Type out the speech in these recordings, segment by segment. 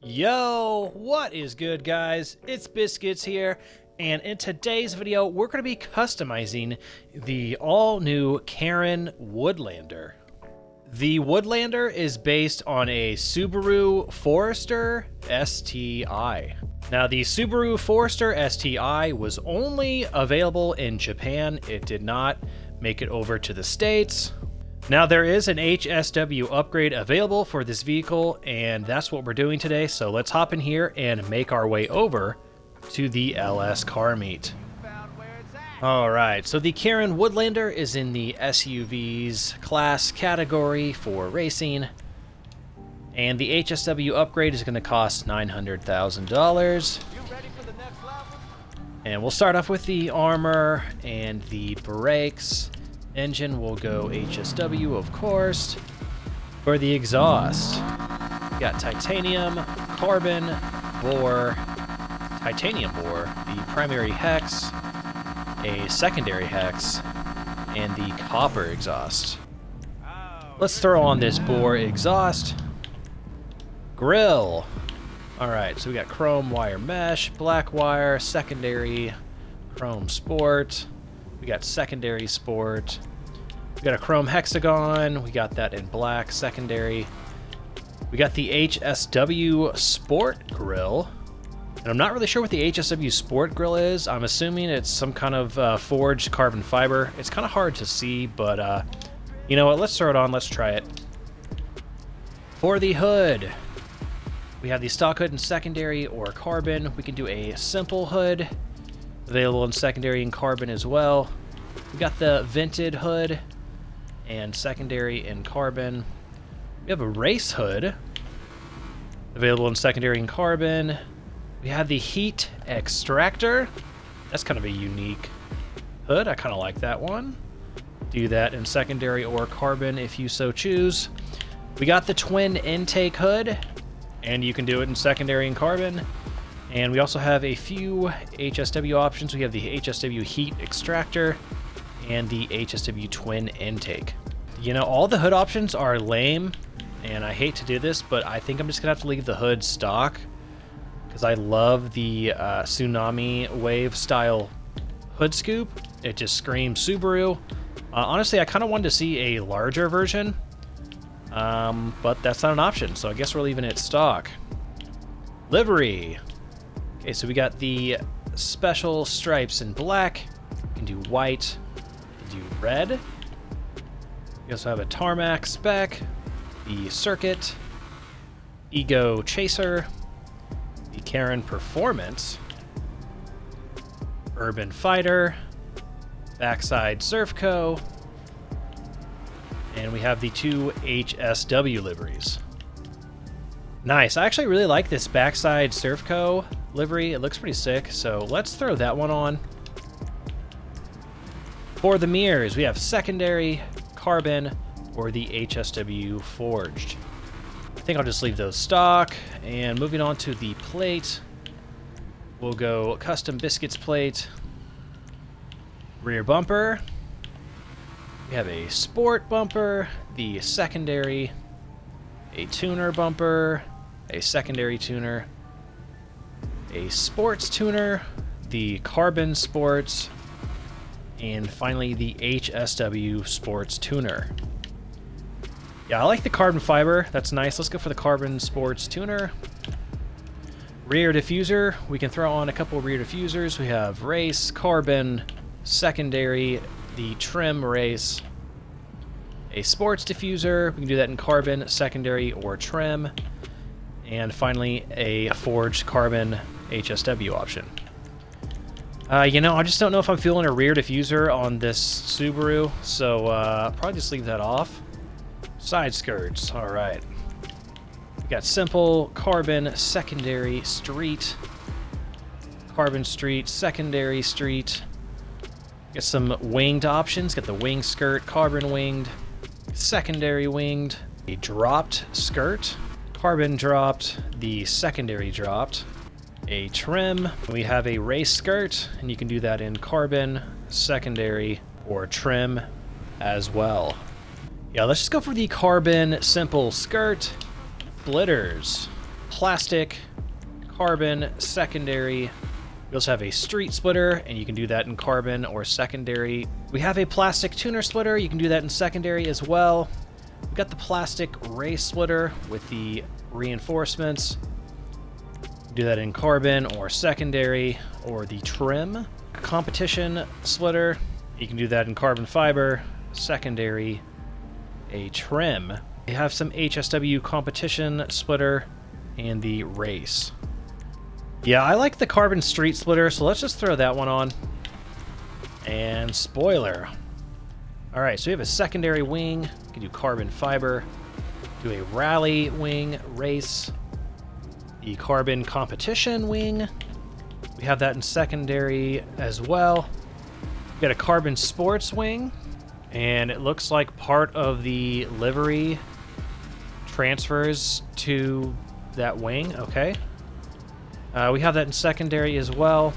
Yo, what is good, guys? It's Biscuits here, and in today's video, we're going to be customizing the all-new Karin Woodlander. The Woodlander is based on a Subaru Forester STI. Now, the Subaru Forester STI was only available in Japan. It did not make it over to the States. Now, there is an HSW upgrade available for this vehicle, and that's what we're doing today. So let's hop in here and make our way over to the LS car meet. All right, so the Karin Woodlander is in the SUVs class category for racing, and the HSW upgrade is going to cost $900,000. And we'll start off with the armor and the brakes. Engine will go HSW, of course. For the exhaust, we got titanium, carbon, bore, titanium bore, the primary hex, a secondary hex, and the copper exhaust. Let's throw on this bore exhaust. Grill. Alright, so we got chrome wire mesh, black wire, secondary, chrome sport. We got secondary sport. We got a chrome hexagon. We got that in black secondary. We got the HSW Sport Grill. And I'm not really sure what the HSW Sport Grill is. I'm assuming it's some kind of forged carbon fiber. It's kind of hard to see, but you know what? Let's throw it on. Let's try it. For the hood, we have the stock hood in secondary or carbon. We can do a simple hood, available in secondary and carbon as well. We got the vented hood and secondary in carbon. We have a race hood, available in secondary and carbon. We have the heat extractor. That's kind of a unique hood. I kind of like that one. Do that in secondary or carbon if you so choose. We got the twin intake hood, and you can do it in secondary and carbon. And we also have a few HSW options. We have the HSW heat extractor and the HSW twin intake. You know, all the hood options are lame, and I hate to do this, but I think I'm just gonna have to leave the hood stock because I love the tsunami wave style hood scoop. It just screams Subaru. Honestly, I kind of wanted to see a larger version, but that's not an option, so I guess we're leaving it stock. Livery. Okay, so we got the special stripes in black. We can do white. We can do red. We also have a tarmac spec, the circuit, Ego Chaser, the Karin Performance, Urban Fighter, Backside Surfco, and we have the two HSW liveries. Nice. I actually really like this Backside Surfco livery. It looks pretty sick, so let's throw that one on. For the mirrors, we have secondary, carbon, or the HSW forged. I think I'll just leave those stock. And moving on to the plate, we'll go custom biscuits plate, rear bumper. We have a sport bumper, the secondary, a tuner bumper, a secondary tuner, a sports tuner, the carbon sports, and finally the HSW sports tuner. Yeah, I like the carbon fiber. That's nice. Let's go for the carbon sports tuner. Rear diffuser. We can throw on a couple rear diffusers. We have race, carbon, secondary, the trim race, a sports diffuser. We can do that in carbon, secondary, or trim. And finally, a forged carbon HSW option. You know, I just don't know if I'm feeling a rear diffuser on this Subaru, so probably just leave that off. Side skirts, all right. We got simple, carbon, secondary, street, carbon street, secondary street. Got some winged options. Got the wing skirt, carbon winged, secondary winged, a dropped skirt, carbon dropped, the secondary dropped, a trim. We have a race skirt, and you can do that in carbon, secondary, or trim as well. Yeah, let's just go for the carbon simple skirt. Splitters. plastic, carbon, secondary. We also have a street splitter, and you can do that in carbon or secondary. We have a plastic tuner splitter. You can do that in secondary as well. We've got the plastic race splitter with the reinforcements. Do that in carbon or secondary, or the trim. Competition splitter. You can do that in carbon fiber, secondary, a trim. We have some HSW competition splitter and the race. Yeah, I like the carbon street splitter, so let's just throw that one on. And spoiler. All right, so we have a secondary wing. We can do carbon fiber. Do a rally wing race. The carbon competition wing. We have that in secondary as well. We got a carbon sports wing, and it looks like part of the livery transfers to that wing. Okay. We have that in secondary as well.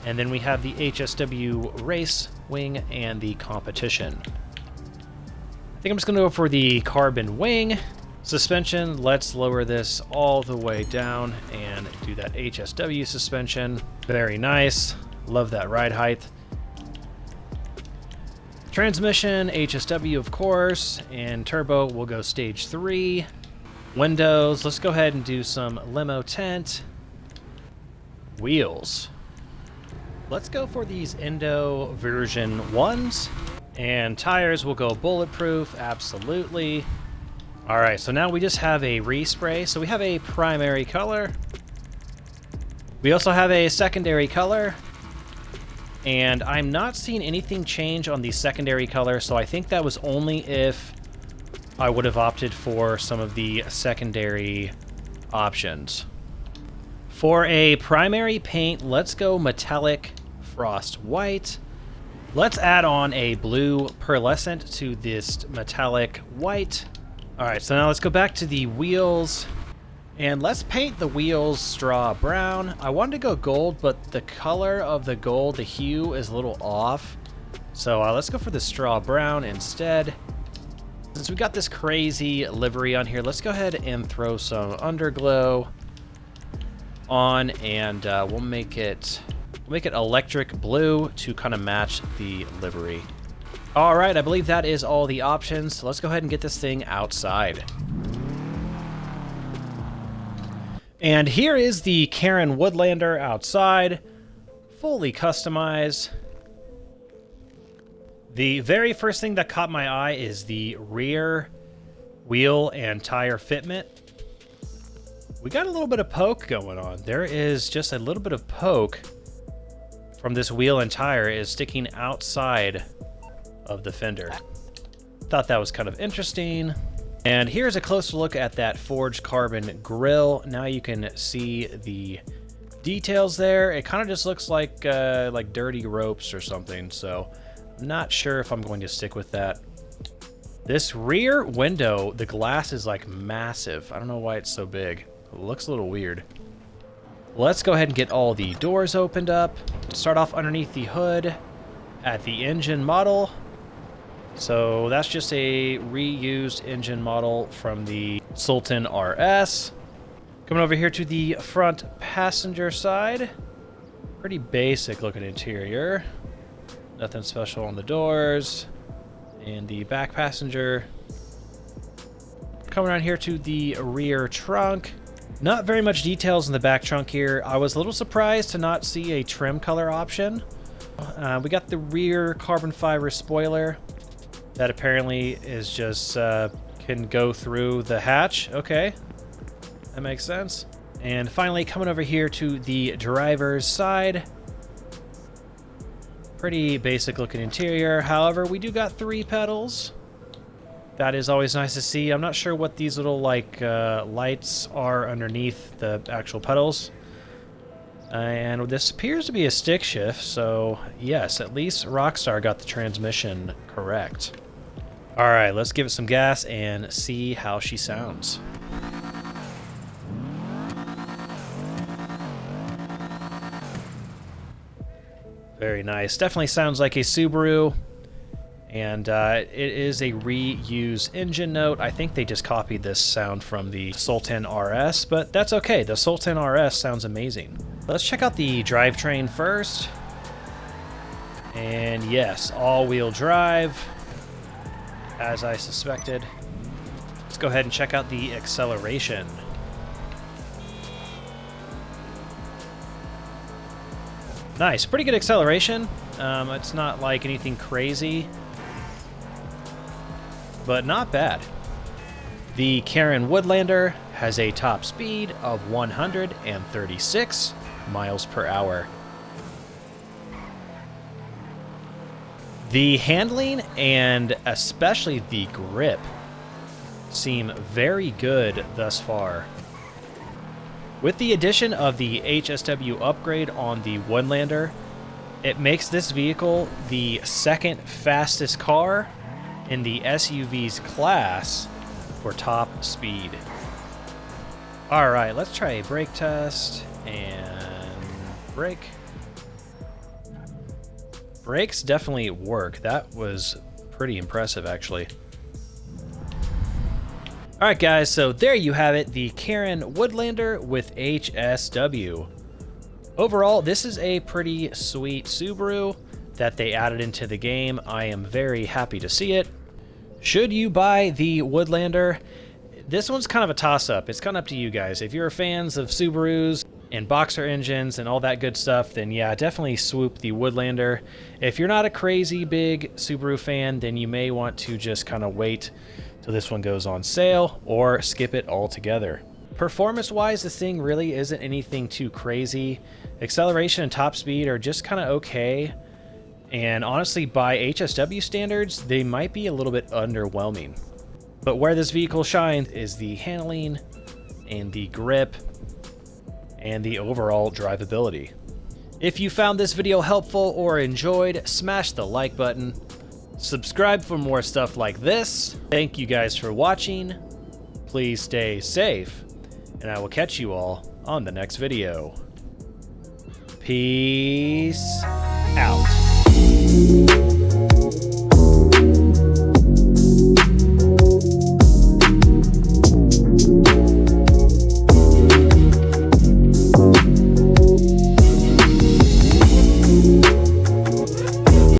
And then we have the HSW race wing and the competition. I think I'm just going to go for the carbon wing. Suspension, let's lower this all the way down and do that HSW suspension. Very nice. Love that ride height. Transmission, HSW of course, and turbo, we'll go stage 3. Windows, let's go ahead and do some limo tent. Wheels. Let's go for these Indo version 1s. And tires will go bulletproof, absolutely. Alright, so now we just have a respray. So we have a primary color. We also have a secondary color. And I'm not seeing anything change on the secondary color, so I think that was only if I would have opted for some of the secondary options. For a primary paint, let's go metallic frost white. Let's add on a blue pearlescent to this metallic white. All right, so now let's go back to the wheels and let's paint the wheels straw brown. I wanted to go gold, but the color of the gold, the hue is a little off. So let's go for the straw brown instead. Since we got this crazy livery on here, let's go ahead and throw some underglow on, and we'll make it electric blue to kind of match the livery. All right, I believe that is all the options. So let's go ahead and get this thing outside. And here is the Karin Woodlander outside, fully customized. The very first thing that caught my eye is the rear wheel and tire fitment. We got a little bit of poke going on. There is just a little bit of poke from this wheel and tire is sticking outside of the fender. Thought that was kind of interesting. And here's a closer look at that forged carbon grille. Now you can see the details there. It kind of just looks like dirty ropes or something. So I'm not sure if I'm going to stick with that. This rear window, the glass is like massive. I don't know why it's so big. It looks a little weird. Let's go ahead and get all the doors opened up. Start off underneath the hood at the engine model. So that's just a reused engine model from the Sultan RS. Coming over here to the front passenger side. Pretty basic looking interior. Nothing special on the doors. And the back passenger. Coming around here to the rear trunk. Not very much details in the back trunk here. I was a little surprised to not see a trim color option. We got the rear carbon fiber spoiler that apparently is just can go through the hatch. Okay, that makes sense. And finally, coming over here to the driver's side. Pretty basic looking interior. However, we do got 3 pedals. That is always nice to see. I'm not sure what these little lights are underneath the actual pedals. And this appears to be a stick shift, so yes, at least Rockstar got the transmission correct. All right, let's give it some gas and see how she sounds. Very nice. Definitely sounds like a Subaru. And it is a reused engine note. I think they just copied this sound from the Sultan RS, but that's okay. The Sultan RS sounds amazing. Let's check out the drivetrain first. And yes, all-wheel drive, as I suspected. Let's go ahead and check out the acceleration. Nice, pretty good acceleration. It's not like anything crazy, but not bad. The Karin Woodlander has a top speed of 136 miles per hour. The handling and especially the grip seem very good thus far. With the addition of the HSW upgrade on the Woodlander, it makes this vehicle the second fastest car in the SUV's class for top speed. Alright, let's try a brake test, and brake. Brakes definitely work. That was pretty impressive, actually. Alright guys, so there you have it, the Karin Woodlander with HSW. Overall, this is a pretty sweet Subaru that they added into the game. I am very happy to see it. Should you buy the Woodlander? This one's kind of a toss-up. It's kind of up to you guys. If you're fans of Subarus and boxer engines and all that good stuff, then yeah, definitely swoop the Woodlander. If you're not a crazy big Subaru fan, then you may want to just kind of wait till this one goes on sale or skip it altogether. Performance-wise, this thing really isn't anything too crazy. Acceleration and top speed are just kind of okay. And honestly, by HSW standards, they might be a little bit underwhelming. But where this vehicle shines is the handling and the grip and the overall drivability. If you found this video helpful or enjoyed, smash the like button. Subscribe for more stuff like this. Thank you guys for watching. Please stay safe, and I will catch you all on the next video. Peace out.